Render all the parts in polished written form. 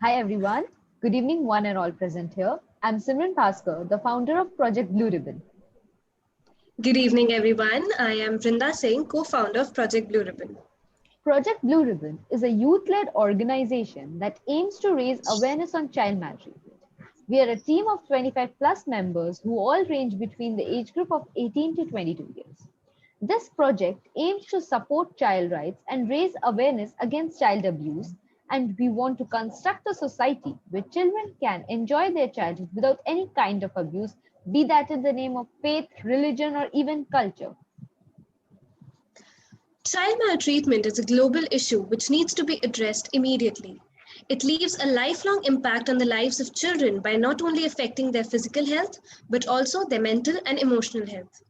Hi everyone. Good evening, one and all present here. I'm Simran Bhaskar, the founder of Project Blue Ribbon. Good evening, everyone. I am Vrinda Singh, co-founder of Project Blue Ribbon. Project Blue Ribbon is a youth-led organization that aims to raise awareness on child maltreatment. We are a team of 25 plus members who all range between the age group of 18 to 22 years. This project aims to support child rights and raise awareness against child abuse, and we want to construct a society where children can enjoy their childhood without any kind of abuse, be that in the name of faith, religion, or even culture. Child maltreatment is a global issue which needs to be addressed immediately. It leaves a lifelong impact on the lives of children by not only affecting their physical health, but also their mental and emotional health.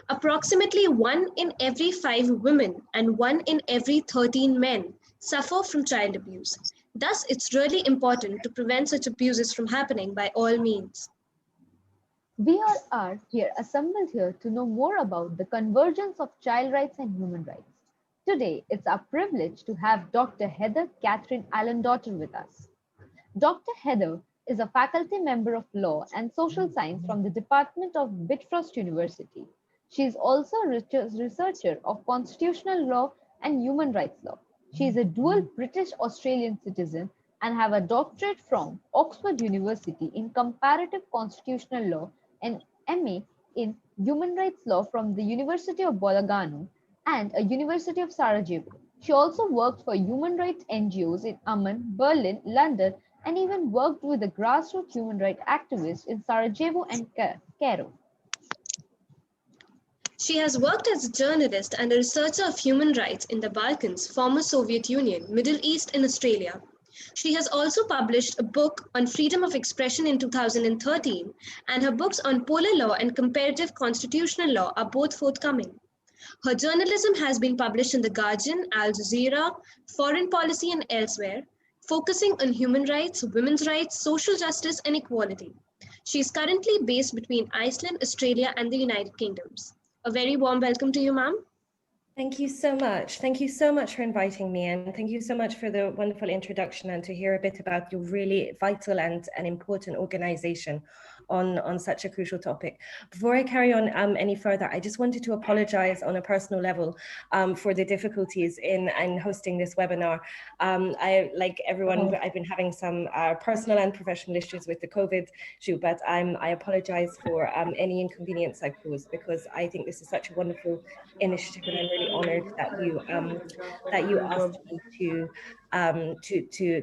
Approximately 1 in every 5 women and 1 in every 13 men suffer from child abuse. Thus, it's really important to prevent such abuses from happening by all means. We all are here assembled here to know more about the convergence of child rights and human rights. Today, it's our privilege to have Dr. Katharine Allansdottir with us. Dr. Heather is a faculty member of law and social science from the Department of Bifröst University. She is also a researcher of constitutional law and human rights law. She is a dual British-Australian citizen and have a doctorate from Oxford University in comparative constitutional law and MA in human rights law from the University of Bologna and a University of Sarajevo. She also worked for human rights NGOs in Amman, Berlin, London, and even worked with the grassroots human rights activists in Sarajevo and Cairo. She has worked as a journalist and a researcher of human rights in the Balkans, former Soviet Union, Middle East, and Australia. She has also published a book on freedom of expression in 2013, and her books on polar law and comparative constitutional law are both forthcoming. Her journalism has been published in The Guardian, Al Jazeera, Foreign Policy, and elsewhere, focusing on human rights, women's rights, social justice, and equality. She is currently based between Iceland, Australia, and the United Kingdoms. A very warm welcome to you, ma'am. Thank you so much. Thank you so much for inviting me, and thank you so much for the wonderful introduction and to hear a bit about your really vital and an important organization on such a crucial topic. Before I carry on any further, I just wanted to apologize on a personal level for the difficulties in hosting this webinar. I, like everyone, I've been having some personal and professional issues with the COVID shoot, but I apologize for any inconvenience I caused, because I think this is such a wonderful initiative, and I'm really honored that you asked me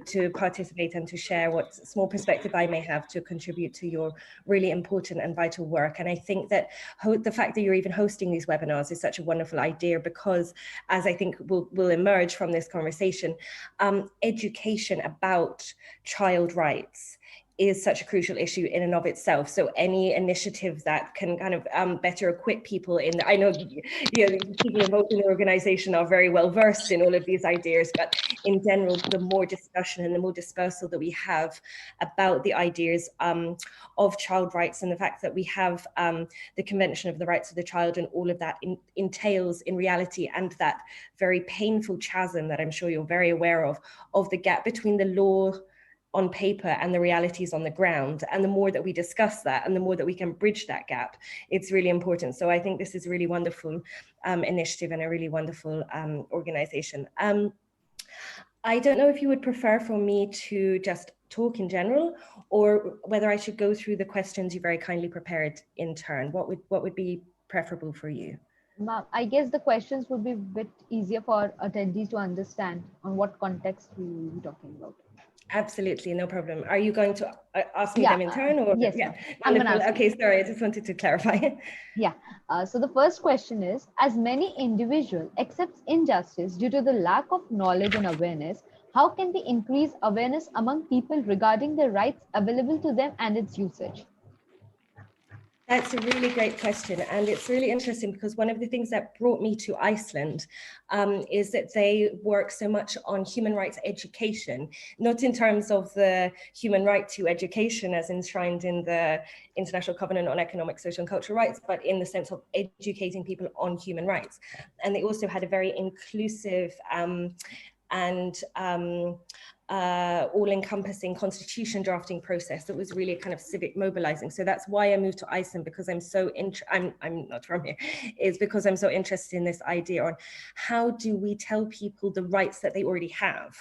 to participate and to share what small perspective I may have to contribute to your really important and vital work. And I think that the fact that you're even hosting these webinars is such a wonderful idea, because, as I think will emerge from this conversation, education about child rights is such a crucial issue in and of itself. So any initiative that can kind of better equip people in, I know people involved in the organization are very well versed in all of these ideas, but in general, the more discussion and the more dispersal that we have about the ideas of child rights, and the fact that we have the Convention of the Rights of the Child, and all of that entails in reality, and that very painful chasm that I'm sure you're very aware of the gap between the law on paper and the realities on the ground. And the more that we discuss that, and the more that we can bridge that gap, it's really important. So I think this is a really wonderful initiative and a really wonderful organization. I don't know if you would prefer for me to just talk in general, or whether I should go through the questions you very kindly prepared in turn. What would be preferable for you? I guess the questions would be a bit easier for attendees to understand on what context we will be talking about. Absolutely, no problem. Are you going to ask me them in turn, or? Yes, yeah, I'm wonderful. gonna ask okay, sorry, I just wanted to clarify. Yeah. So the first question is, as many individuals accepts injustice due to the lack of knowledge and awareness, how can we increase awareness among people regarding the rights available to them and its usage? That's a really great question, and it's really interesting, because one of the things that brought me to Iceland is that they work so much on human rights education, not in terms of the human right to education as enshrined in the International Covenant on Economic, Social and Cultural Rights, but in the sense of educating people on human rights. And they also had a very inclusive and all-encompassing constitution drafting process that was really kind of civic mobilizing. So that's why I moved to Iceland, because I'm so I'm not from here, is because I'm so interested in this idea on how do we tell people the rights that they already have.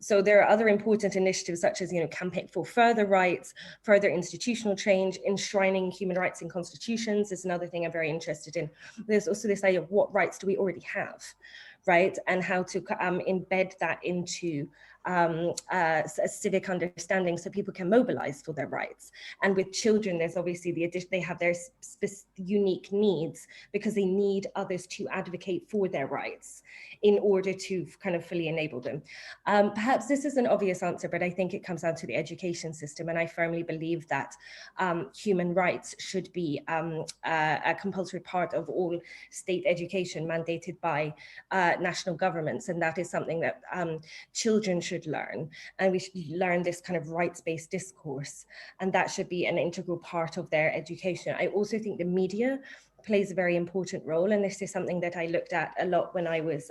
So there are other important initiatives such as, campaign for further rights, further institutional change, enshrining human rights in constitutions is another thing I'm very interested in. There's also this idea of what rights do we already have, right? And how to embed that into a civic understanding so people can mobilize for their rights. And with children, there's obviously the addition, they have their unique needs because they need others to advocate for their rights in order to kind of fully enable them. Perhaps this is an obvious answer, but I think it comes down to the education system. And I firmly believe that human rights should be a compulsory part of all state education mandated by national governments. And that is something that children should learn. And we should learn this kind of rights-based discourse. And that should be an integral part of their education. I also think the media plays a very important role. And this is something that I looked at a lot when I was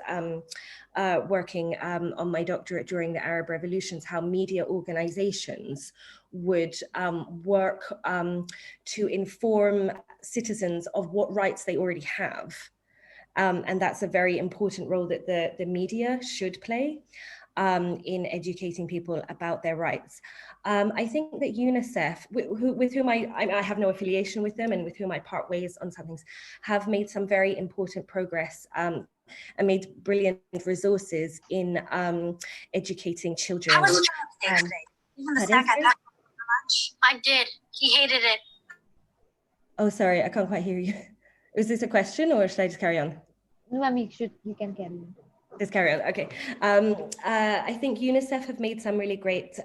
working on my doctorate during the Arab revolutions, how media organizations would work to inform citizens of what rights they already have. And that's a very important role that the media should play in educating people about their rights. I think that UNICEF, with whom I have no affiliation with them and with whom I part ways on some things, have made some very important progress and made brilliant resources in educating children. How was Child's Day today? Even the snack I packed for lunch? I did. He hated it. Oh, sorry, I can't quite hear you. Is this a question or should I just carry on? No, ma'am, you can carry on. Just carry on. Okay. I think UNICEF have made some really great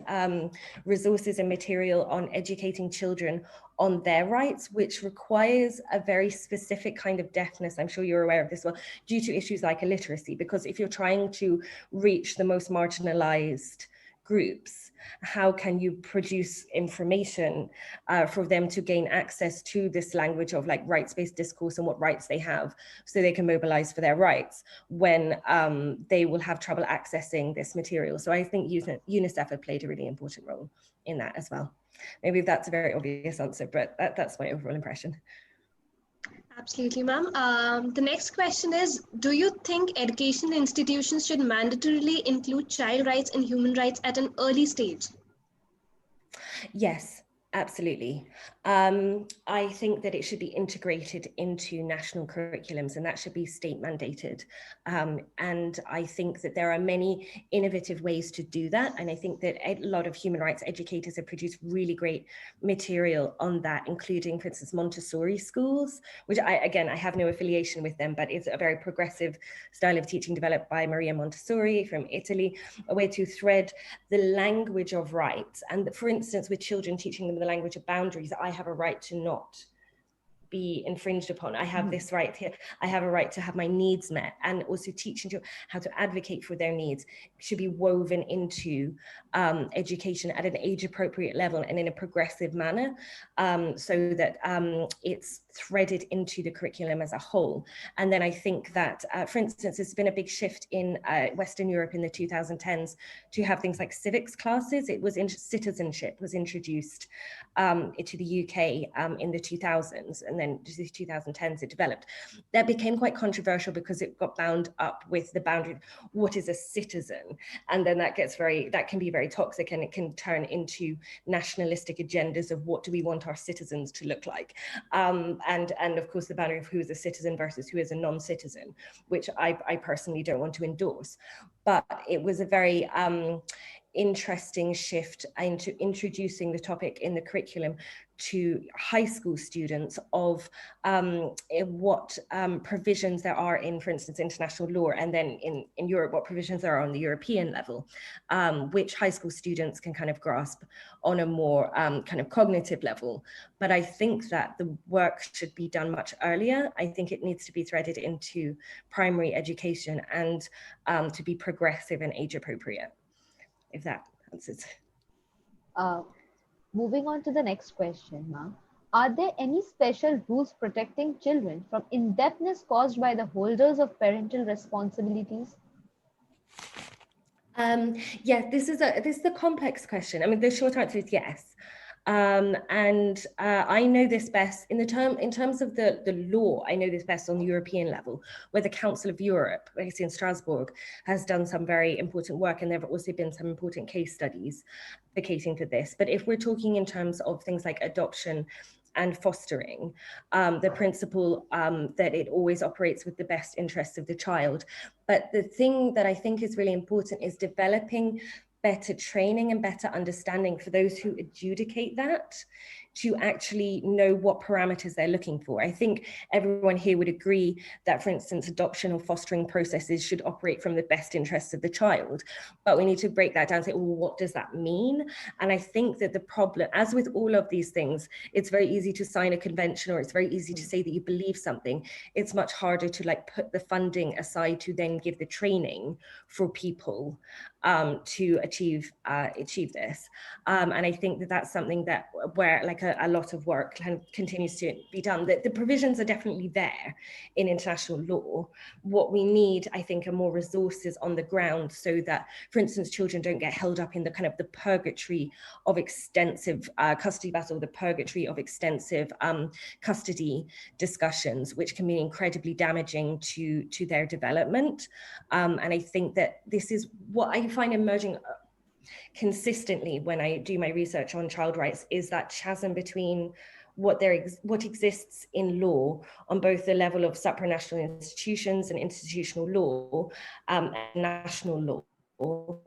resources and material on educating children on their rights, which requires a very specific kind of deafness. I'm sure you're aware of this well, due to issues like illiteracy, because if you're trying to reach the most marginalized groups, how can you produce information for them to gain access to this language of like rights-based discourse and what rights they have so they can mobilize for their rights when they will have trouble accessing this material. So I think UNICEF have played a really important role in that as well. Maybe that's a very obvious answer, but that's my overall impression. Absolutely, ma'am. The next question is, do you think educational institutions should mandatorily include child rights and human rights at an early stage? Yes, absolutely. I think that it should be integrated into national curriculums and that should be state mandated. And I think that there are many innovative ways to do that. And I think that a lot of human rights educators have produced really great material on that, including, for instance, Montessori schools, which I have no affiliation with them, but it's a very progressive style of teaching developed by Maria Montessori from Italy, a way to thread the language of rights. And for instance, with children, teaching them the language of boundaries, I have a right to not be infringed upon. I have this right here. I have a right to have my needs met, and also teaching children how to advocate for their needs should be woven into education at an age appropriate level and in a progressive manner, so that it's threaded into the curriculum as a whole. And then I think that, for instance, there's been a big shift in Western Europe in the 2010s to have things like civics classes. It was citizenship was introduced to the UK in the 2000s, and then to the 2010s it developed. That became quite controversial because it got bound up with the boundary, what is a citizen? And then that can be very toxic, and it can turn into nationalistic agendas of what do we want our citizens to look like. And of course the boundary of who is a citizen versus who is a non-citizen, which I personally don't want to endorse. But it was a very interesting shift into introducing the topic in the curriculum to high school students of what provisions there are in, for instance, international law, and then in Europe, what provisions there are on the European level, which high school students can kind of grasp on a more kind of cognitive level. But I think that the work should be done much earlier. I think it needs to be threaded into primary education and to be progressive and age appropriate, if that answers. Moving on to the next question, ma'am. Are there any special rules protecting children from indebtedness caused by the holders of parental responsibilities? Yeah, this is a complex question. I mean, the short answer is yes. I know this best in terms of the law. I know this best on the European level, where the Council of Europe, based in Strasbourg, has done some very important work, and there have also been some important case studies advocating for this. But if we're talking in terms of things like adoption and fostering, the principle that it always operates with the best interests of the child. But the thing that I think is really important is developing better training and better understanding for those who adjudicate that, to actually know what parameters they're looking for. I think everyone here would agree that, for instance, adoption or fostering processes should operate from the best interests of the child. But we need to break that down and say, well, what does that mean? And I think that the problem, as with all of these things, it's very easy to sign a convention, or it's very easy to say that you believe something. It's much harder to put the funding aside to then give the training for people to achieve this. And I think that that's something that where a lot of work continues to be done. That the provisions are definitely there in international law. What we need, I think, are more resources on the ground, so that, for instance, children don't get held up in the the purgatory of extensive custody battle, the purgatory of extensive custody discussions, which can be incredibly damaging to their development. And I think that this is what I find emerging consistently when I do my research on child rights, is that chasm between what exists in law on both the level of supranational institutions and institutional law and national law,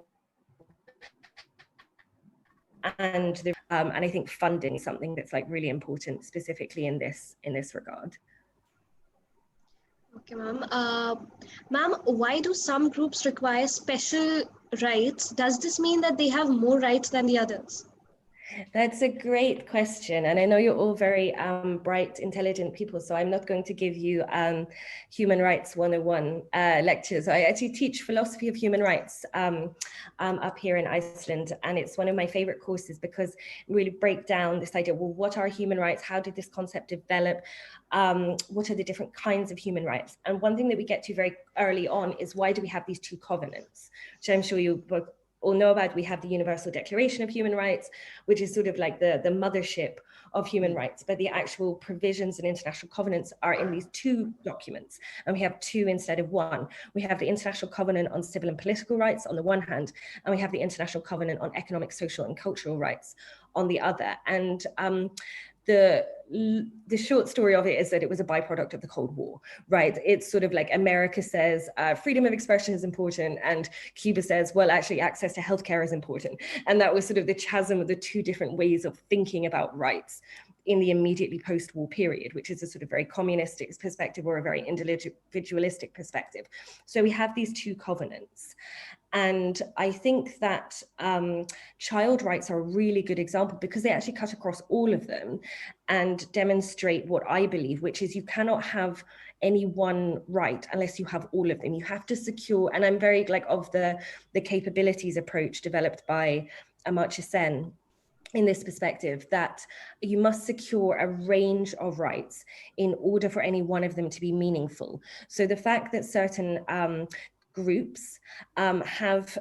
and I think funding is something that's really important, specifically in this regard. Okay, ma'am. Ma'am, why do some groups require special rights? Does this mean that they have more rights than the others? That's a great question. And I know you're all very bright, intelligent people, so I'm not going to give you Human Rights 101 lectures. I actually teach philosophy of human rights up here in Iceland. And it's one of my favorite courses, because we really break down this idea, well, what are human rights? How did this concept develop? What are the different kinds of human rights? And one thing that we get to very early on is, why do we have these two covenants, which I'm sure you both all know about. We have the Universal Declaration of Human Rights, which is sort of like the mothership of human rights, but the actual provisions and international covenants are in these two documents, and we have two instead of one. We have the International Covenant on Civil and Political Rights on the one hand, and we have the International Covenant on Economic, Social and Cultural Rights on the other. And the short story of it is that it was a byproduct of the Cold War, right? It's sort of like America says freedom of expression is important, and Cuba says, well, actually access to healthcare is important. And that was sort of the chasm of the two different ways of thinking about rights in the immediately post-war period, which is a sort of very communistic perspective or a very individualistic perspective. So we have these two covenants. And I think that child rights are a really good example, because they actually cut across all of them and demonstrate what I believe, which is you cannot have any one right unless you have all of them. You have to secure, and I'm very of the capabilities approach developed by Amartya Sen in this perspective, that you must secure a range of rights in order for any one of them to be meaningful. So the fact that certain groups have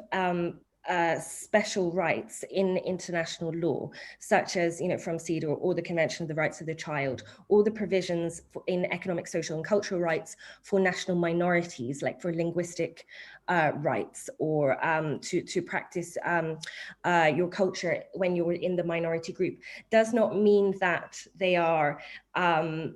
special rights in international law, such as, from CEDAW or the Convention of the Rights of the Child, or the provisions in economic, social and cultural rights for national minorities, like for linguistic rights, or to practice your culture when you're in the minority group, does not mean that they are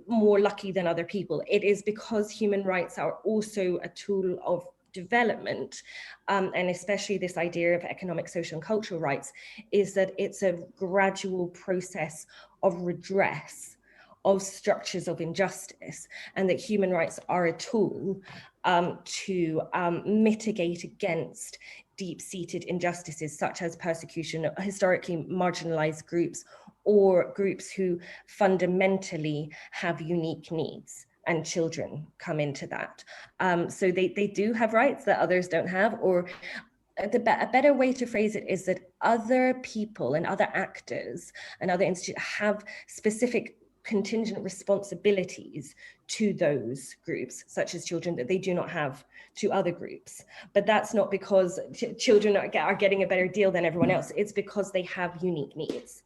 more lucky than other people. It is because human rights are also a tool of development, and especially this idea of economic, social and cultural rights, is that it's a gradual process of redress of structures of injustice, and that human rights are a tool to mitigate against deep-seated injustices such as persecution of historically marginalized groups, or groups who fundamentally have unique needs. And children come into that. So they do have rights that others don't have, or a better way to phrase it is that other people and other actors and other institutions have specific contingent responsibilities to those groups, such as children, that they do not have to other groups. But that's not because children are getting a better deal than everyone else. It's because they have unique needs.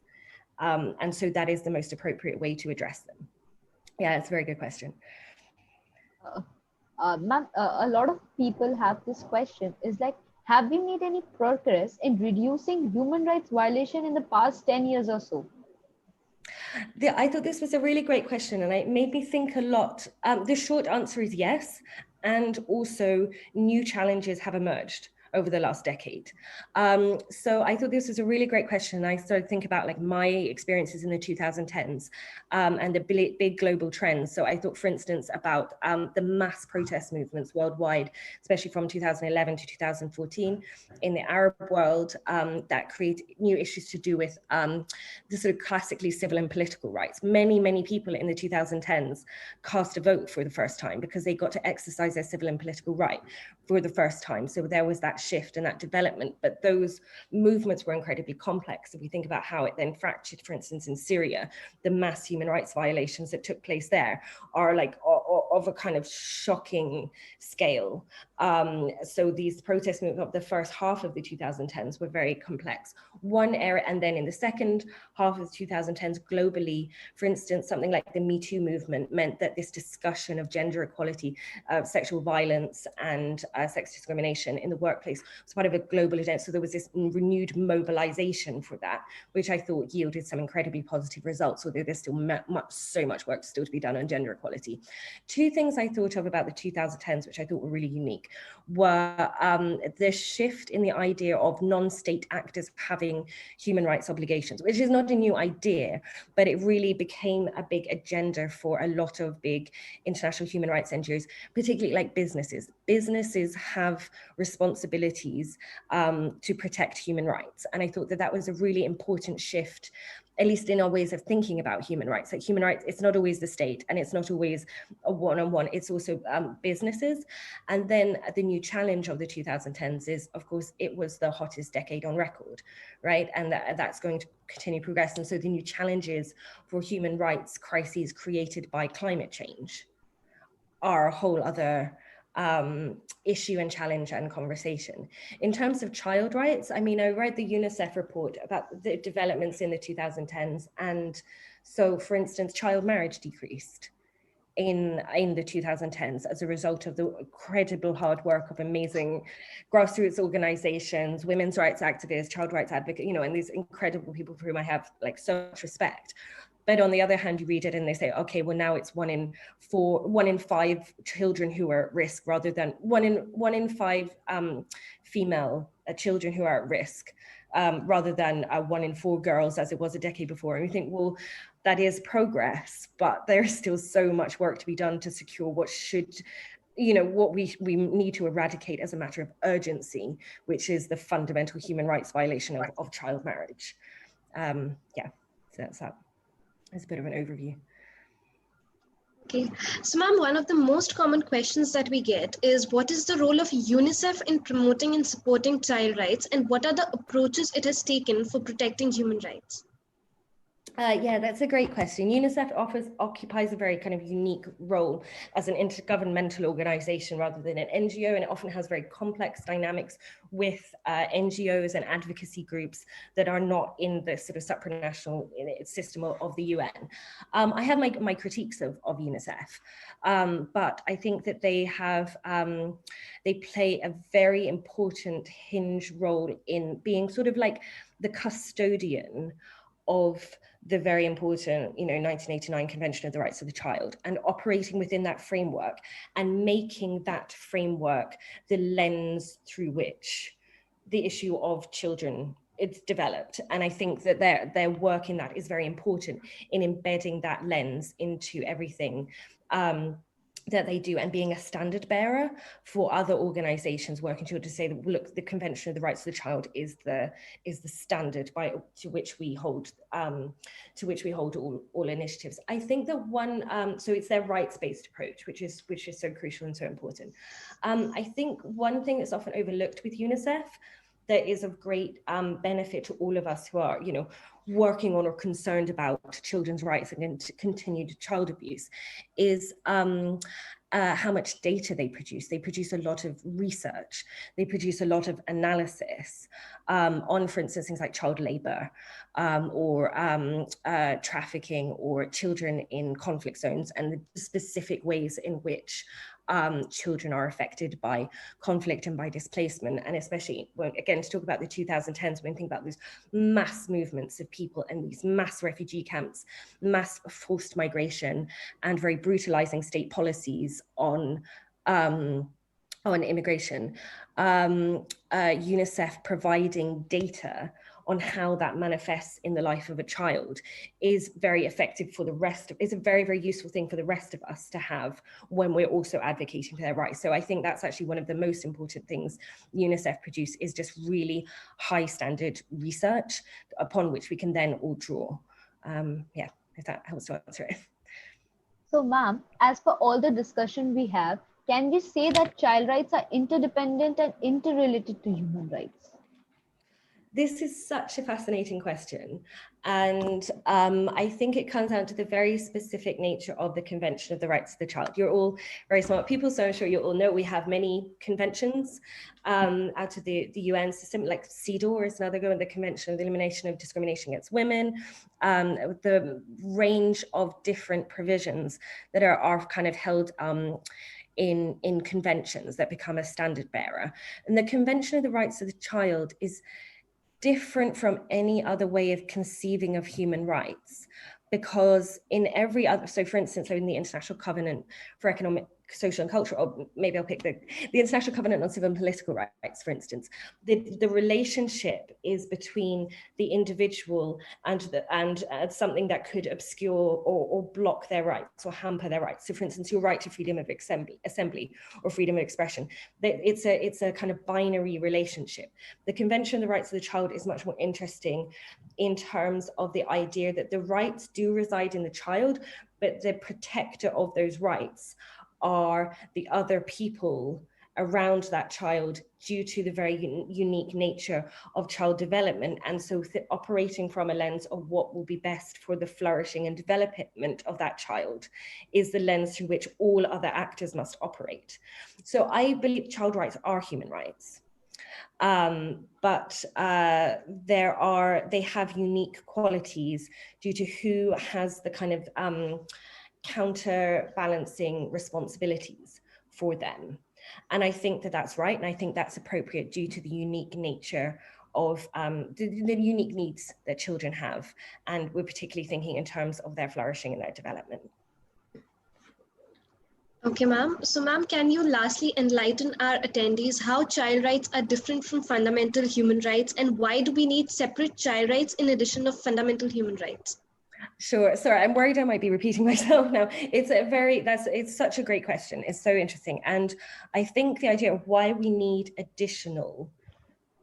And so that is the most appropriate way to address them. Yeah, it's a very good question. Ma'am, a lot of people have this question is like, have we made any progress in reducing human rights violation in the past 10 years or so? I thought this was a really great question, and it made me think a lot. The short answer is yes, and also new challenges have emerged over the last decade. So I thought this was a really great question. I started to think about like my experiences in the 2010s and the big global trends. So I thought, for instance, about the mass protest movements worldwide, especially from 2011 to 2014 in the Arab world, that create new issues to do with the sort of classically civil and political rights. Many people in the 2010s cast a vote for the first time because they got to exercise their civil and political right for the first time. So there was that shift and that development, but those movements were incredibly complex. If we think about how it then fractured, for instance, in Syria, the mass human rights violations that took place there are like of a kind of shocking scale. So these protest movements of the first half of the 2010s were very complex. One area, and then in the second half of the 2010s globally, for instance, something like the Me Too movement meant that this discussion of gender equality, sexual violence and sex discrimination in the workplace was part of a global agenda. So there was this renewed mobilization for that, which I thought yielded some incredibly positive results, although there's still so much work still to be done on gender equality. Two things I thought of about the 2010s, which I thought were really unique, were the shift in the idea of non-state actors having human rights obligations, which is not a new idea, but it really became a big agenda for a lot of big international human rights NGOs, particularly like businesses. Businesses have responsibilities to protect human rights. And I thought that that was a really important shift, at least in our ways of thinking about human rights. Like human rights, it's not always the state and it's not always a one-on-one, it's also businesses. And then the new challenge of the 2010s is, of course, it was the hottest decade on record, right? And that's going to continue to progress. And so the new challenges for human rights crises created by climate change are a whole other issue and challenge and conversation. In terms of child rights, I mean, I read the UNICEF report about the developments in the 2010s. And so, for instance, child marriage decreased in the 2010s as a result of the incredible hard work of amazing grassroots organizations, women's rights activists, child rights advocates, you know, and these incredible people for whom I have like so much respect. But on the other hand, you read it and they say, okay, well now it's 1 in 5 children who are at risk, rather than 1 in 5 female children who are at risk, rather than 1 in 4 girls as it was a decade before. And we think, well, that is progress, but there's still so much work to be done to secure what should, you know, what we need to eradicate as a matter of urgency, which is the fundamental human rights violation of child marriage. Yeah, so that's that. That's a bit of an overview. Okay, so ma'am, one of the most common questions that we get is, what is the role of UNICEF in promoting and supporting child rights, and what are the approaches it has taken for protecting human rights? Yeah, that's a great question. UNICEF occupies a very kind of unique role as an intergovernmental organization rather than an NGO, and it often has very complex dynamics with NGOs and advocacy groups that are not in the sort of supranational system of the UN. I have my critiques of UNICEF, but I think that they play a very important hinge role in being sort of like the custodian of the very important, 1989 Convention of the Rights of the Child, and operating within that framework and making that framework the lens through which the issue of children is developed. And I think that their work in that is very important in embedding that lens into everything that they do, and being a standard bearer for other organizations working to say that, look, the Convention of the Rights of the Child is the standard to which we hold all initiatives. I think that one, so it's their rights-based approach, which is so crucial and so important. I think one thing that's often overlooked with UNICEF that is of great benefit to all of us who are, working on or concerned about children's rights against continued child abuse is how much data they produce. They produce a lot of research. They produce a lot of analysis on, for instance, things like child labor or trafficking or children in conflict zones and the specific ways in which children are affected by conflict and by displacement. And especially when, again, to talk about the 2010s, when we think about these mass movements of people and these mass refugee camps, mass forced migration, and very brutalizing state policies on immigration, UNICEF providing data on how that manifests in the life of a child is very effective for the rest of, is a very, very useful thing for the rest of us to have when we're also advocating for their rights. So I think that's actually one of the most important things UNICEF produce, is just really high standard research upon which we can then all draw. Yeah, if that helps to answer it. So ma'am, as per all the discussion we have, can we say that child rights are interdependent and interrelated to human rights? This is such a fascinating question. And I think it comes down to the very specific nature of the Convention of the Rights of the Child. You're all very smart people, so I'm sure you all know we have many conventions out of the UN system, like CEDAW is another one, the Convention of the Elimination of Discrimination Against Women, the range of different provisions that are kind of held in conventions that become a standard bearer. And the Convention of the Rights of the Child is different from any other way of conceiving of human rights, because in every other, so for instance, in the International Covenant for Economic, Social and Cultural, or maybe I'll pick the International Covenant on Civil and Political Rights, for instance, the relationship is between the individual and something that could obscure or block their rights or hamper their rights. So for instance, your right to freedom of assembly or freedom of expression, it's a kind of binary relationship. The Convention on the Rights of the Child is much more interesting in terms of the idea that the rights do reside in the child, but the protector of those rights are the other people around that child due to the very unique nature of child development. And so operating from a lens of what will be best for the flourishing and development of that child is the lens through which all other actors must operate. So I believe child rights are human rights. But they have unique qualities due to who has the kind of counterbalancing responsibilities for them. And I think that that's right. And I think that's appropriate due to the unique nature of the unique needs that children have. And we're particularly thinking in terms of their flourishing and their development. Okay, ma'am. So, ma'am, can you lastly enlighten our attendees how child rights are different from fundamental human rights, and why do we need separate child rights in addition of fundamental human rights? Sure. Sorry, I'm worried I might be repeating myself now. It's such a great question. It's so interesting. And I think the idea of why we need additional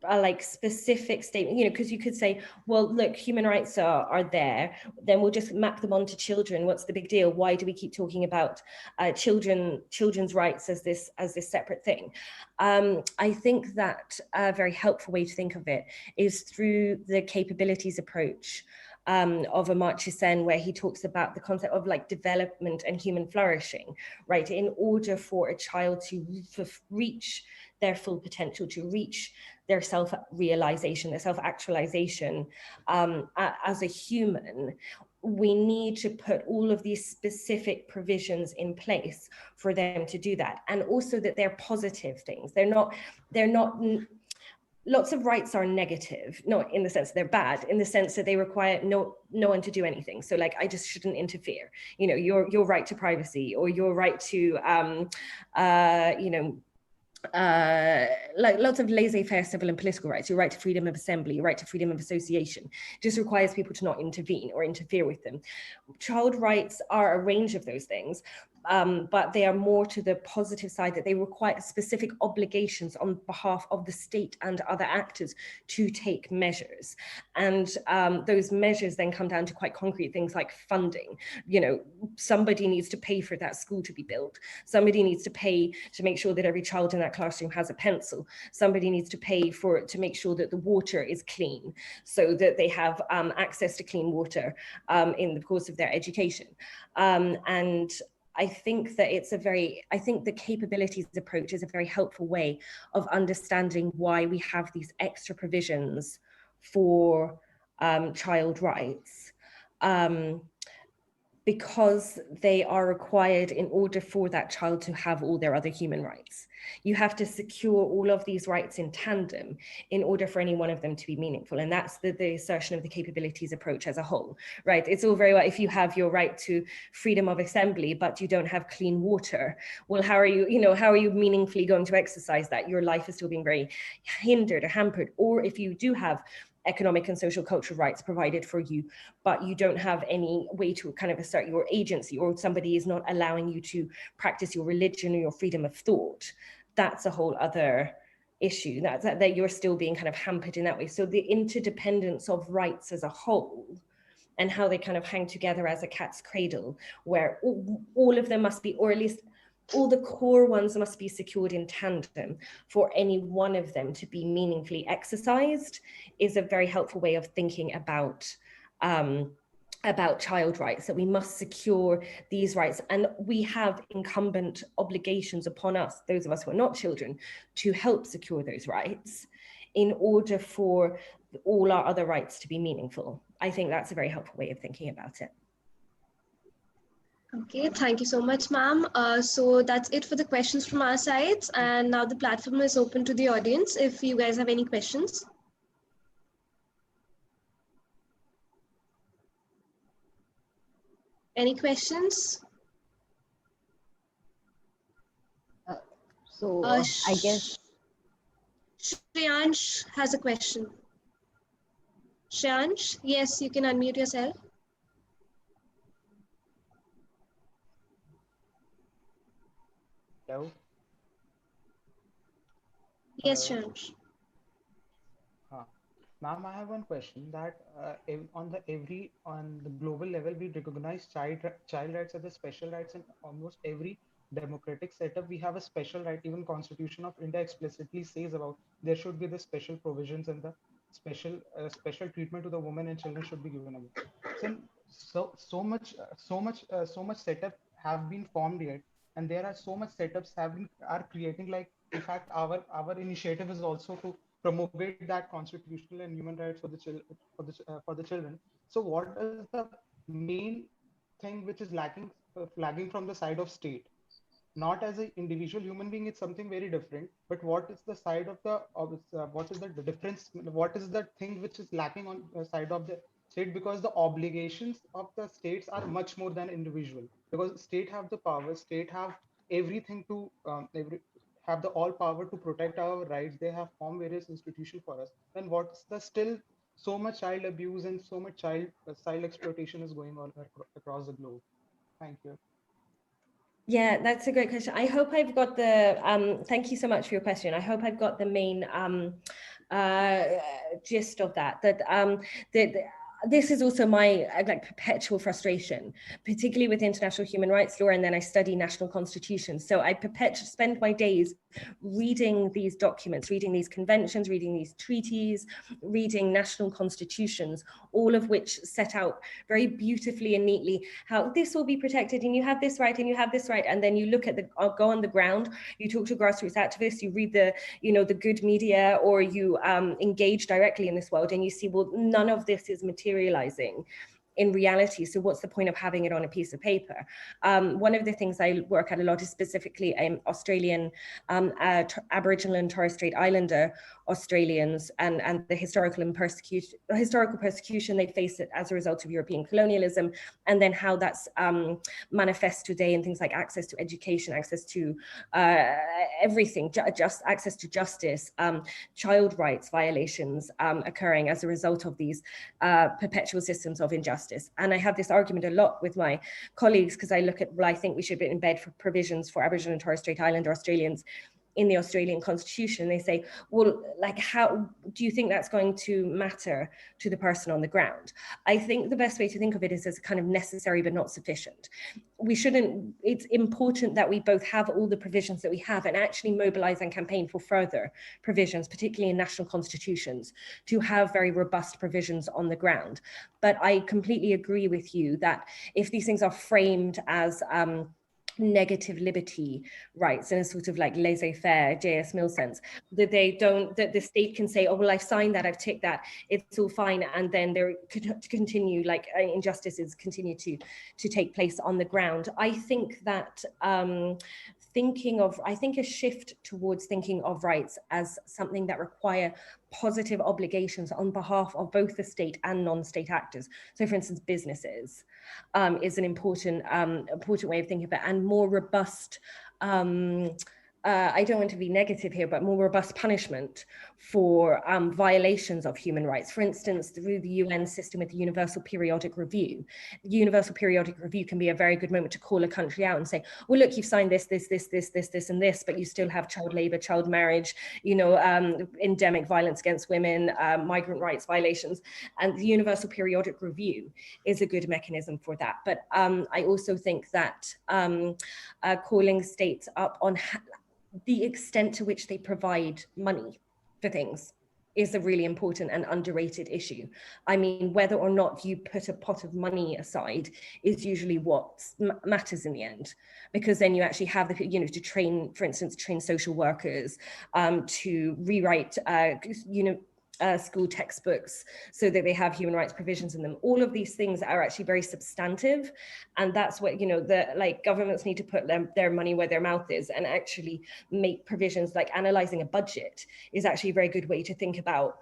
like specific statement, because you could say, well, look, human rights are there, then we'll just map them onto children. What's the big deal? Why do we keep talking about children's rights as this separate thing? I think that a very helpful way to think of it is through the capabilities approach of Amartya Sen, where he talks about the concept of like development and human flourishing, right? In order for a child to reach their full potential, to reach their self-realization, their self-actualization as a human, we need to put all of these specific provisions in place for them to do that. And also that they're positive things. They're not, lots of rights are negative, not in the sense that they're bad, in the sense that they require no one to do anything. So like, I just shouldn't interfere. Your right to privacy, or your right to, like lots of laissez-faire civil and political rights, your right to freedom of assembly, your right to freedom of association, just requires people to not intervene or interfere with them. Child rights are a range of those things. but they are more to the positive side, that they require specific obligations on behalf of the state and other actors to take measures. And those measures then come down to quite concrete things like funding. You know, somebody needs to pay for that school to be built. Somebody needs to pay to make sure that every child in that classroom has a pencil. Somebody needs to pay to make sure that the water is clean, so that they have access to clean water in the course of their education. And I think that I think the capabilities approach is a very helpful way of understanding why we have these extra provisions for child rights. Because they are required in order for that child to have all their other human rights. You have to secure all of these rights in tandem in order for any one of them to be meaningful. And that's the assertion of the capabilities approach as a whole, right? It's all very well if you have your right to freedom of assembly, but you don't have clean water. Well, how are you meaningfully going to exercise that? Your life is still being very hindered or hampered. Or if you do have economic and social cultural rights provided for you, but you don't have any way to kind of assert your agency, or somebody is not allowing you to practice your religion or your freedom of thought, that's a whole other issue, that you're still being kind of hampered in that way. So the interdependence of rights as a whole and how they kind of hang together as a cat's cradle, where all of them must be, or at least all the core ones must be secured in tandem for any one of them to be meaningfully exercised, is a very helpful way of thinking about child rights, that we must secure these rights. And we have incumbent obligations upon us, those of us who are not children, to help secure those rights in order for all our other rights to be meaningful. I think that's a very helpful way of thinking about it. Okay, thank you so much, ma'am. So that's it for the questions from our sides. And now the platform is open to the audience if you guys have any questions. Any questions? I guess Shreyansh has a question. Shreyansh, yes, you can unmute yourself. Hello. Yes, Shreyansh. Ma'am, I have one question that on the global level, we recognize child rights as the special rights in almost every democratic setup. We have a special right. Even Constitution of India explicitly says about there should be the special provisions, and the special treatment to the women and children should be given away. So much setup have been formed yet, and there are so much setups are creating, like, in fact our initiative is also to promulgate that constitutional and human rights for the children. So what is the main thing which is flagging from the side of state? Not as an individual human being, it's something very different, but what is the side of what is the difference, what is the thing which is lacking on the side of the state? Because the obligations of the states are much more than individual, because state have the power, state have everything to have the all power to protect our rights. They have formed various institutions for us. Then what's the still so much child abuse and so much child exploitation is going on across the globe? Thank you. Yeah, that's a great question. I hope I've got the, thank you so much for your question. I hope I've got the main gist of that this is also my perpetual frustration, particularly with international human rights law, and then I study national constitutions. So I spend my days reading these documents, reading these conventions, reading these treaties, reading national constitutions, all of which set out very beautifully and neatly how this will be protected, and you have this right, and you have this right. And then you look at go on the ground, you talk to grassroots activists, you read the good media, or you engage directly in this world, and you see, well, none of this is materializing in reality. So what's the point of having it on a piece of paper? One of the things I work at a lot is specifically Australian Aboriginal and Torres Strait Islander Australians and the historical persecution they face as a result of European colonialism, and then how that's manifests today in things like access to education, access to everything, just access to justice, child rights violations occurring as a result of these perpetual systems of injustice justice. And I have this argument a lot with my colleagues, because I look at, well, I think we should embed for provisions for Aboriginal and Torres Strait Islander Australians in the Australian constitution. They say, well, like, how do you think that's going to matter to the person on the ground? I think the best way to think of it is as kind of necessary but not sufficient. We shouldn't, it's important that we both have all the provisions that we have and actually mobilize and campaign for further provisions, particularly in national constitutions, to have very robust provisions on the ground. But I completely agree with you that if these things are framed as negative liberty rights in a sort of like laissez-faire J.S. Mill sense, that they don't, that the state can say, oh, well, I've signed that, I've ticked that, it's all fine, and then there could continue, like, injustices continue to take place on the ground. I think that I think a shift towards thinking of rights as something that require positive obligations on behalf of both the state and non-state actors. So, for instance, businesses is an important way of thinking about it, and more robust. I don't want to be negative here, but more robust punishment for violations of human rights. For instance, through the UN system with the Universal Periodic Review. The Universal Periodic Review can be a very good moment to call a country out and say, well, look, you've signed this, and this, but you still have child labor, child marriage, you know, endemic violence against women, migrant rights violations. And the Universal Periodic Review is a good mechanism for that. But I also think that calling states up on the extent to which they provide money for things is a really important and underrated issue. I mean, whether or not you put a pot of money aside is usually what matters in the end, because then you actually have the, you know, to train, for instance, train social workers, to rewrite, school textbooks so that they have human rights provisions in them. All of these things are actually very substantive, and that's what, you know, the like governments need to put their money where their mouth is and actually make provisions. Like analyzing a budget is actually a very good way to think about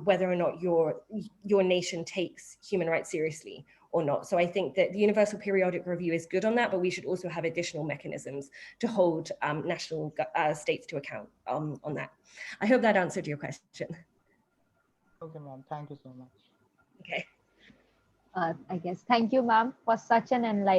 whether or not your nation takes human rights seriously or not. So I think that the Universal Periodic Review is good on that, but we should also have additional mechanisms to hold national states to account on that. I hope that answered your question. Okay, ma'am. Thank you so much. Okay. I guess. Thank you, ma'am, for such an enlightening